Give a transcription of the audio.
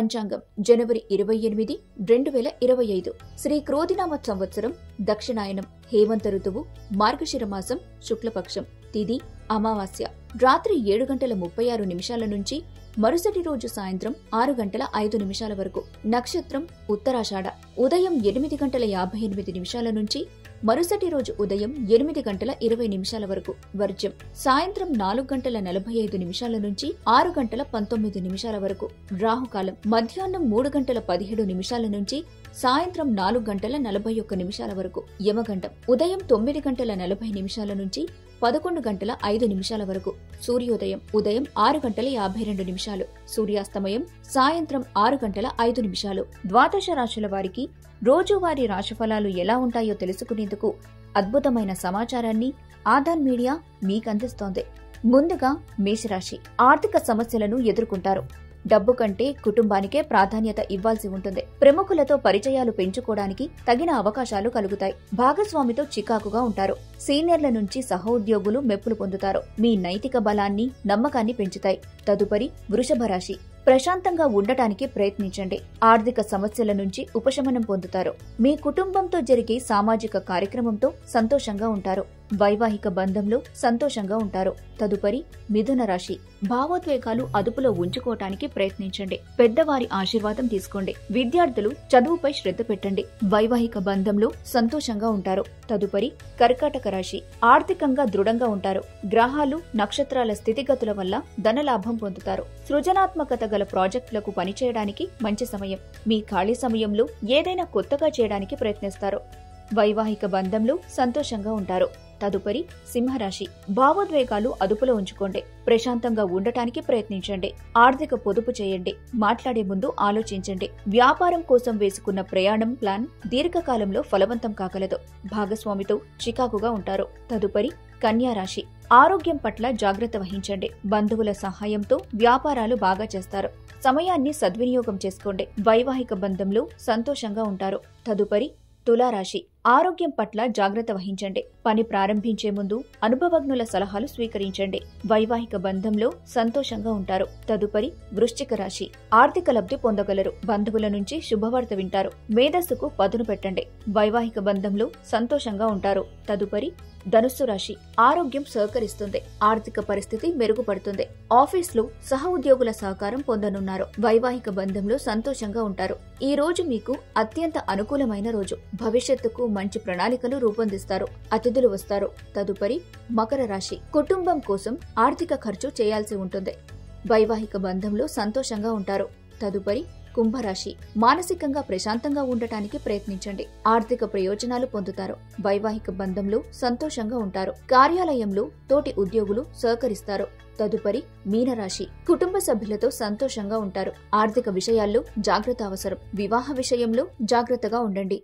పంచాంగం జనవరి 28, 2025 శ్రీ క్రోధినామ సంవత్సరం దక్షిణాయనం హేమంత ఋతువు మార్గశిర మాసం శుక్లపక్షం తిథి అమావాస్య రాత్రి 7:36 నుంచి మరుసటి రోజు సాయంత్రం 6:05 వరకు నక్షత్రం ఉత్తరాషాఢ ఉదయం 8:58 నుంచి మరుసటి రోజు ఉదయం 8:20 వరకు వర్జ్యం సాయంత్రం 4:45 నుంచి 6:19 వరకు రాహుకాలం మధ్యాహ్నం 3:17 నుంచి సాయంత్రం 4:41 వరకు యమగండం ఉదయం 9:40 నుంచి 11:05 వరకు సూర్యోదయం ఉదయం 6:52 సూర్యాస్తమయం సాయంత్రం 6:05 ద్వాదశ రాశుల వారికి రోజువారీ రాశిఫలాలు ఎలా ఉంటాయో తెలుసుకునేందుకు అద్భుతమైన సమాచారాన్ని ఆధార్ మీడియా మీకందిస్తోంది. ముందుగా మేషరాశి ఆర్థిక సమస్యలను ఎదుర్కొంటారు. డబ్బు కంటే కుటుంబానికే ప్రాధాన్యత ఇవ్వాల్సి ఉంటుంది. ప్రముఖులతో పరిచయాలు పెంచుకోవడానికి తగిన అవకాశాలు కలుగుతాయి. భాగస్వామితో చికాకుగా ఉంటారు. సీనియర్ల నుంచి సహోద్యోగులు మెప్పులు పొందుతారు. మీ నైతిక బలాన్ని నమ్మకాన్ని పెంచుతాయి. తదుపరి వృషభ రాశి ప్రశాంతంగా ఉండటానికి ప్రయత్నించండి. ఆర్థిక సమస్యల నుంచి ఉపశమనం పొందుతారు. మీ కుటుంబంతో జరిగే సామాజిక కార్యక్రమంతో సంతోషంగా ఉంటారు. వైవాహిక బంధంలో సంతోషంగా ఉంటారు. తదుపరి మిథున రాశి భావోద్వేగాలు అదుపులో ఉంచుకోవటానికి ప్రయత్నించండి. పెద్దవారి ఆశీర్వాదం తీసుకోండి. విద్యార్థులు చదువుపై శ్రద్ధ పెట్టండి. వైవాహిక బంధంలో సంతోషంగా ఉంటారు. తదుపరి కర్కాటక రాశి ఆర్థికంగా దృఢంగా ఉంటారు. గ్రహాలు నక్షత్రాల స్థితిగతుల వల్ల ధనలాభం పొందుతారు. సృజనాత్మకత గల ప్రాజెక్టులకు పనిచేయడానికి మంచి సమయం. మీ ఖాళీ సమయంలో ఏదైనా కొత్తగా చేయడానికి ప్రయత్నిస్తారు. వైవాహిక బంధంలో సంతోషంగా ఉంటారు. తదుపరి సింహరాశి భావోద్వేగాలు అదుపులో ఉంచుకోండి. ప్రశాంతంగా ఉండటానికి ప్రయత్నించండి. ఆర్థిక పొదుపు చేయండి. మాట్లాడే ముందు ఆలోచించండి. వ్యాపారం కోసం వేసుకున్న ప్రయాణం ప్లాన్ దీర్ఘకాలంలో ఫలవంతం కాగలదు. భాగస్వామితో చికాకుగా ఉంటారు. తదుపరి కన్యా రాశి ఆరోగ్యం పట్ల జాగ్రత్త వహించండి. బంధువుల సహాయంతో వ్యాపారాలు బాగా చేస్తారు. సమయాన్ని సద్వినియోగం చేసుకోండి. వైవాహిక బంధంలో సంతోషంగా ఉంటారు. తదుపరి తులారాశి ఆరోగ్యం పట్ల జాగ్రత్త వహించండి. పని ప్రారంభించే ముందు అనుభవజ్ఞుల సలహాలు స్వీకరించండి. వైవాహిక బంధంలో సంతోషంగా ఉంటారు. తదుపరి వృశ్చిక రాశి ఆర్థిక లబ్ధి పొందగలరు. బంధువుల నుంచి శుభవార్త వింటారు. మేధస్సుకు పదును పెట్టండి. వైవాహిక బంధంలో సంతోషంగా ఉంటారు. తదుపరి ధనుస్సు రాశి ఆరోగ్యం సహకరిస్తుంది. ఆర్థిక పరిస్థితి మెరుగుపడుతుంది. ఆఫీస్లో సహ ఉద్యోగుల సహకారం పొందనున్నారు. వైవాహిక బంధంలో సంతోషంగా ఉంటారు. ఈ రోజు మీకు అత్యంత అనుకూలమైన రోజు. భవిష్యత్తుకు మంచి ప్రణాళికలు రూపొందిస్తారు. అతిథులు వస్తారు. తదుపరి మకర రాశి కుటుంబం కోసం ఆర్థిక ఖర్చు చేయాల్సి ఉంటుంది. వైవాహిక బంధంలో సంతోషంగా ఉంటారు. తదుపరి కుంభరాశి మానసికంగా ప్రశాంతంగా ఉండటానికి ప్రయత్నించండి. ఆర్థిక ప్రయోజనాలు పొందుతారు. వైవాహిక బంధంలో సంతోషంగా ఉంటారు. కార్యాలయంలో తోటి ఉద్యోగులు సహకరిస్తారు. తదుపరి మీనరాశి కుటుంబ సభ్యులతో సంతోషంగా ఉంటారు. ఆర్థిక విషయాల్లో జాగ్రత్త అవసరం. వివాహ విషయంలో జాగ్రత్తగా ఉండండి.